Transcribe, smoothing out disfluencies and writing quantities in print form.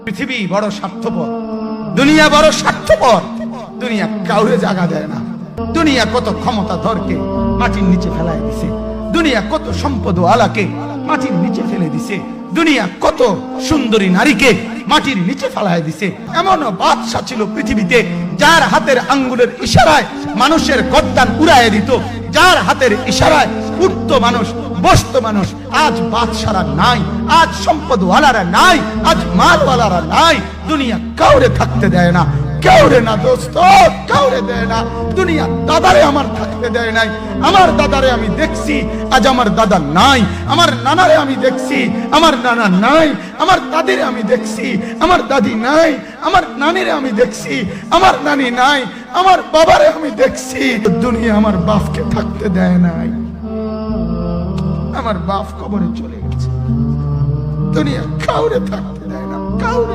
পৃথিবী বড় স্বার্থপর, দুনিয়া বড় স্বার্থপর। দুনিয়া কাউরে জায়গা দেয় না। দুনিয়া কত ক্ষমতা ধরকে মাটির নিচে ফেলায় দিছে। দুনিয়া কত সম্পদ আলাকে মাটির নিচে ফেলে দিছে। দুনিয়া কত সুন্দরী নারীকে মাটির নিচে ফেলায় দিছে। এমনও বাদশা ছিল পৃথিবীতে যার হাতের আঙ্গুলের ইশারায় মানুষের গর্দান উড়াইয়া দিত, যার হাতের ইশারায় উঠত মানুষ, বসত মানুষ। আজ বাদশারা নাই, আজ সম্পদওয়ালারা নাই, আজ মালওয়ালারা নাই। দুনিয়া কাউরে থাকতে দেয় না, কাউরে না দোস্ত, কাউরে দেয় না। দুনিয়া দাদারে আমার থাকতে দেয় নাই। আমার দাদারে আমি দেখছি, আজ আমার দাদা নাই। আমার নানারে আমি দেখছি, আমার নানা নাই। আমার দাদিরে আমি দেখছি, আমার দাদি নাই। আমার নানিরে আমি দেখছি, আমার নানি নাই। আমার বাবারে আমি দেখছি। দুনিয়া আমার বাপকে থাকতে দেয় নাই। আমার বাপ কবরে চলে গেছে। দুনিয়া কাউরে থাকতে দেয় না, কাউরে।